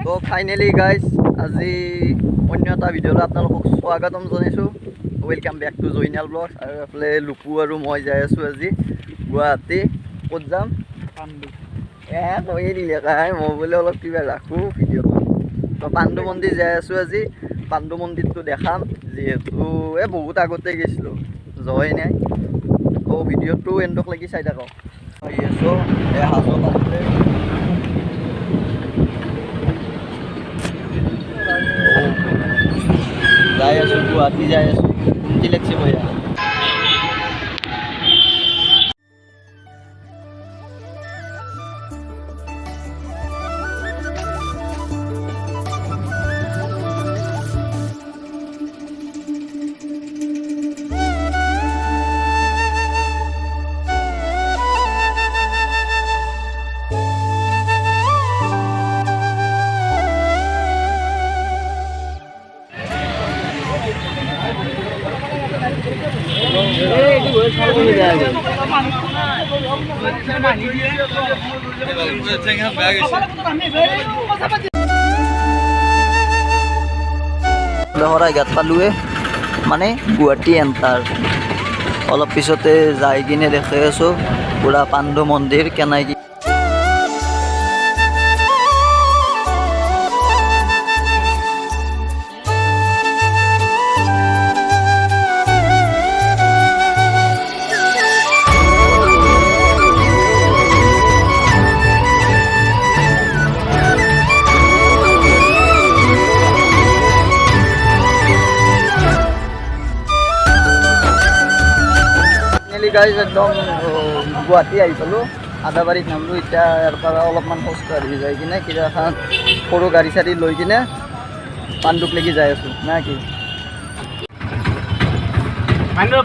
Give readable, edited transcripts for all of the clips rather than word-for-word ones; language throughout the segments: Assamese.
তো ফাইনেলি গাইজ আজি অন্য এটা ভিডিঅ'লৈ আপোনালোকক স্বাগতম জনাইছোঁ। Welcome back to Joynal blogs. আৰু এইফালে লুকু আৰু মই যাই আছোঁ আজি গুৱাহাটী। ক'ত যাম? পাণ্ডু। কৈয়ে দিলে কাই মই বোলে অলপ কিবা ৰাখোঁ ভিডিঅ'টো। তো পাণ্ডু মন্দিৰ যাই আছোঁ আজি। পাণ্ডু মন্দিৰটো দেখাম, যিহেতু বহুত আগতে গৈছিলোঁ, যোৱাই নাই। তো ভিডিঅ'টো এণ্ডক লাগি চাই থাকক। আহি আছোঁ হাজত আছিলে যাই আছোঁ, গুৱাহাটী যাই আছোঁ। কোনটি লাগছে বঢ়িয়া। শৰাইঘাট পালোৱে, মানে গুৱাহাটী এণ্টাৰ। অলপ পিছতে যাই কিনে দেখি আছোঁ পুৰা পাণ্ডু মন্দিৰ কেনাই কি গাইজ একদম গুৱাহাটী আহি পালোঁ। আদাবাৰীত নামলোঁ। এতিয়া ইয়াৰ পৰা অলপমান খোজকাঢ়ি যাই কিনে কিবা এখন সৰু গাড়ী চাড়ী লৈ কিনে পাণ্ডুক লাগি যাই আছোঁ না কি? পাণ্ডু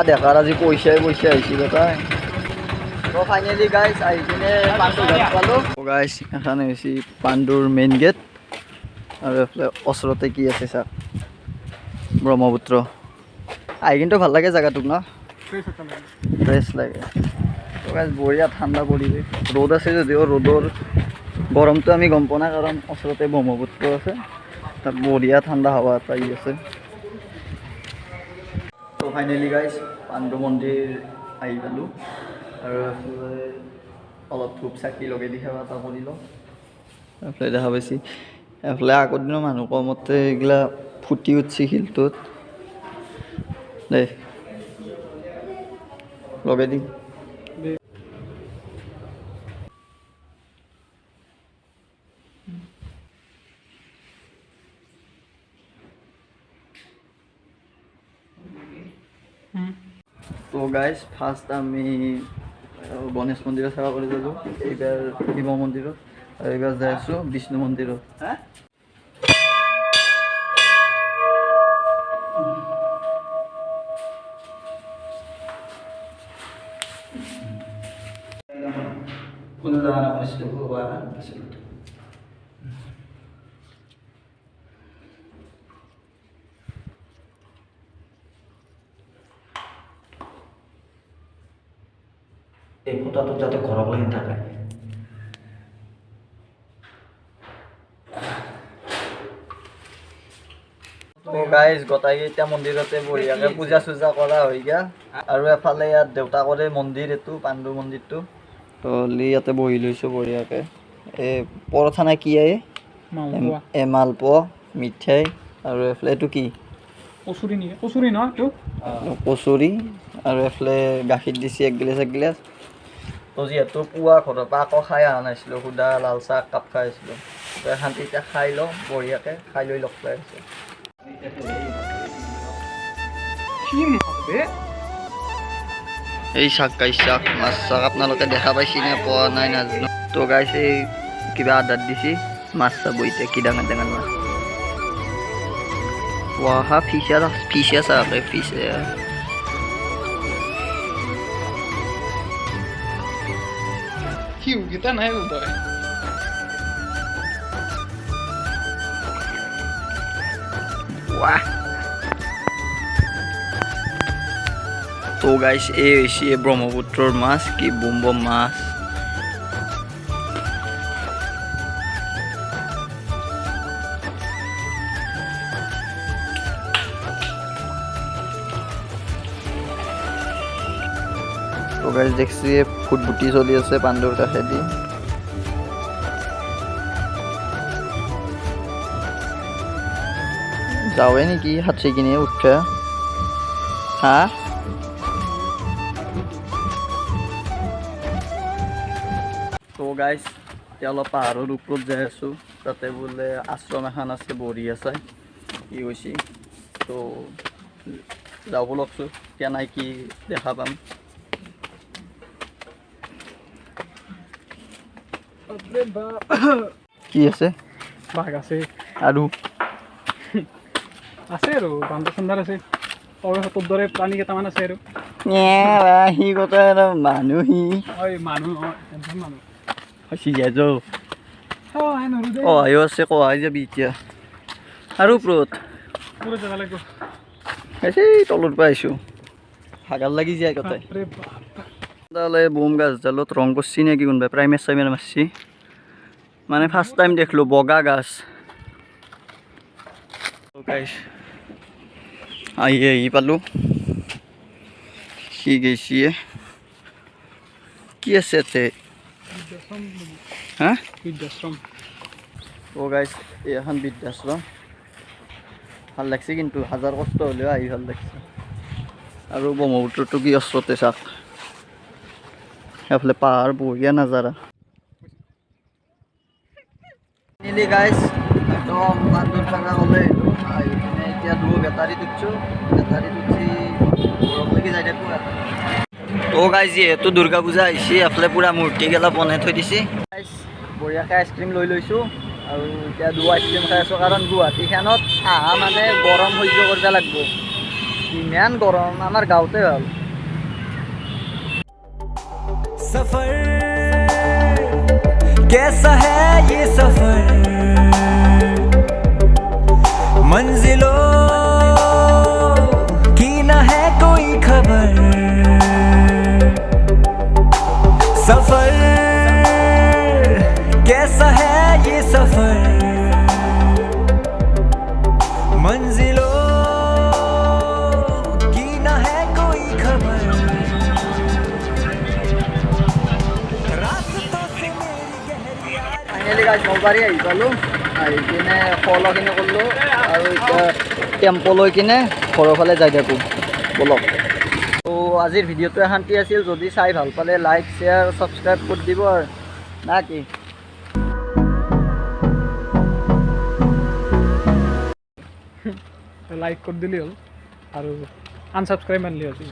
দেখাৰ আজি পইচাই আহিছে তাই। তো ফাইনেলি গাইজ আহি কিনে পাণ্ডু ঘাট পালোঁ। গাইজ এখানে হৈছে পাণ্ডুৰ মেইন গেট। আৰু এইফালে ওচৰতে কি আছে চাওক, ব্ৰহ্মপুত্ৰ। আহি কিন্তু ভাল লাগে জেগাটোক ন, ফ্ৰেছ লাগে। বঢ়িয়া ঠাণ্ডা পৰিৱেশ। ৰ'দ আছে যদিও ৰ'দৰ গৰমটো আমি গম পোৱা নাই, কাৰণ ওচৰতে ব্ৰহ্মপুত্ৰ আছে। তাত বঢ়িয়া ঠাণ্ডা হাৱা এটা আহি আছে। তো ফাইনেলি গাইজ পাণ্ডু মন্দিৰ আহি পালোঁ। আৰু এইফালে অলপ ধূপ চাকি লগাই দি সেৱা এটা কৰি লওঁ। এইফালে দেখা পাইছি, এইফালে আগৰ দিনৰ মানুহ কমতে এইগিলা ফুটি উঠছি শিলটোত দেই, লগাই দিম। তো গাইজ ফাৰ্ষ্ট আমি গণেশ মন্দিৰত সেৱা কৰি গ'লোঁ, এইবাৰ শিৱ মন্দিৰত, আৰু এইবাৰ যাই আছোঁ বিষ্ণু মন্দিৰত। এই ফুটাটো যাতে ঘৰক লাগি থাকে। তো গাইজ গোটেইকেইটা মন্দিৰতে বঢ়িয়াকৈ পূজা চূজা কৰা হৈ গ'ল। আৰু এফালে ইয়াত দেউতাকৰে মন্দিৰ, এইটো পাণ্ডু মন্দিৰটো। তো ইয়াতে বহি লৈছোঁ বঢ়িয়াকৈ। এই পৰঠা নে কি মালপোৱা, মিঠাই, আৰু এইফালে এইটো কি কচুৰি ন, এইটো কচুৰি। আৰু এইফালে গাখীৰ দিছে এক গিলাচ। তো যিহেতু পুৱা ঘৰৰ পৰা আকৌ খাই অহা নাছিলোঁ, সুদা লাল চাহ একাপ খাই আহিছিলোঁ। তো এখানটি এতিয়া খাই লওঁ বঢ়িয়াকৈ, খাই লৈ লগ পাই আছোঁ। এই শাক গাইছ শাক, মাছ শাক আপোনালোকে দেখা পাইছি নে পোৱা নাই নাজানো। তো গাইছ এই কিবা আদাত দিছি মাছ চাব, এতিয়া কি ডাঙৰ ডাঙৰ মাছ। ৱাহা ফিছা চাকে ফিছে। Kita naik tuh. Wah. তো গাইছ এই হৈছে ব্ৰহ্মপুত্ৰৰ মাছ, কি বম বম মাছ। তো গাইছ দেখছি ফুটবুটি চলি আছে পাণ্ডুৰ কাষেদি। যাওঁৱে নেকি সাঁতুৰি কিনে উঠা? হা তো গাইছ এতিয়া অলপ পাহাৰৰ ওপৰত যাই আছোঁ, তাতে বোলে আশ্ৰম এখন আছে, বঢ়িয়া চাই কি কৈছে। তো যাব লগছোঁ, কেনাই কি দেখা পাম। কি আছে? বাঘ আছে আৰু আছে আৰু বান্দৰ চান্দৰ আছে, তোৰ দৰে প্ৰাণী কেইটামান আছে আৰু। সি কথা মানুহ সি মানুহ নহয়, টেনচন মানুহ। যাওঁ কহায়ো আছে, কহাই যাবি এতিয়া আৰু ওপৰত পুৰো যাব লাগিব। এই তলৰ পৰা আহিছোঁ, ভাগাৰ লাগি যায় কথাই। বাপৰে বাপ। তাহলে বোম গাছডালত ৰং করছি নাকি কোনবাই, প্রাইমার সাইমার মারছি, মানে ফার্স্ট টাইম দেখলো বগা গাছ। আই পালো কি গেছি কি আছে এতে? হ্যাঁ বৃদ্ধাশ্রম। ও গাইস এখন বৃদ্ধাশ্রম, ভাল লাগছে কিন্তু হাজার কষ্ট হলেও আহি ভাল লাগছে। আৰু ব্ৰহ্মপুত্ৰটো কি অস্ত্ৰতে চাক, এফালে পাহাড় বঢ়িয়া নাজাৰা। নিলি গাইছ একদম বান্দৰ থাকা হ'লে আহি কিনে এতিয়া বেটাৰীত উঠছোঁ, বেটাৰীত উঠি ঘৰলৈকে যাই থাকোঁ আৰু। তো গাইছ যিহেতু দুৰ্গা পূজা আহিছে, এফালে পূৰা মূৰ্তিগেলা বনাই থৈ দিছে। গাইছ বঢ়িয়াকৈ আইচক্ৰীম লৈ লৈছোঁ আৰু এতিয়া আইচক্ৰীম খাই আছোঁ, কাৰণ গুৱাহাটীখনত আহা মানে গৰম সহ্য কৰিব লাগিব, ইমান গৰম, আমাৰ গাঁৱতে ভাল। सफर कैसा है ये सफर, मंजिलों की ना है कोई खबर, सफर कैसा है ये सफर, मंजिलों की ना है कोई खबर। ফাইনেলি গাইছ নলবাৰী আহি পালোঁ, আহি কিনে খোৱা কৰিলোঁ আৰু এতিয়া টেম্পো লৈ কিনে ঘৰৰ ফালে যাই থাকোঁ বলক। তো আজিৰ ভিডিঅ'টো শান্তি আছিল, যদি চাই ভাল পালে লাইক শ্বেয়াৰ ছাবস্ক্ৰাইব কৰি দিব আৰু না কি। লাইক কৰি দিলেই হ'ল আৰু আনছাবস্ক্ৰাইব মাৰিলেই হ'ল।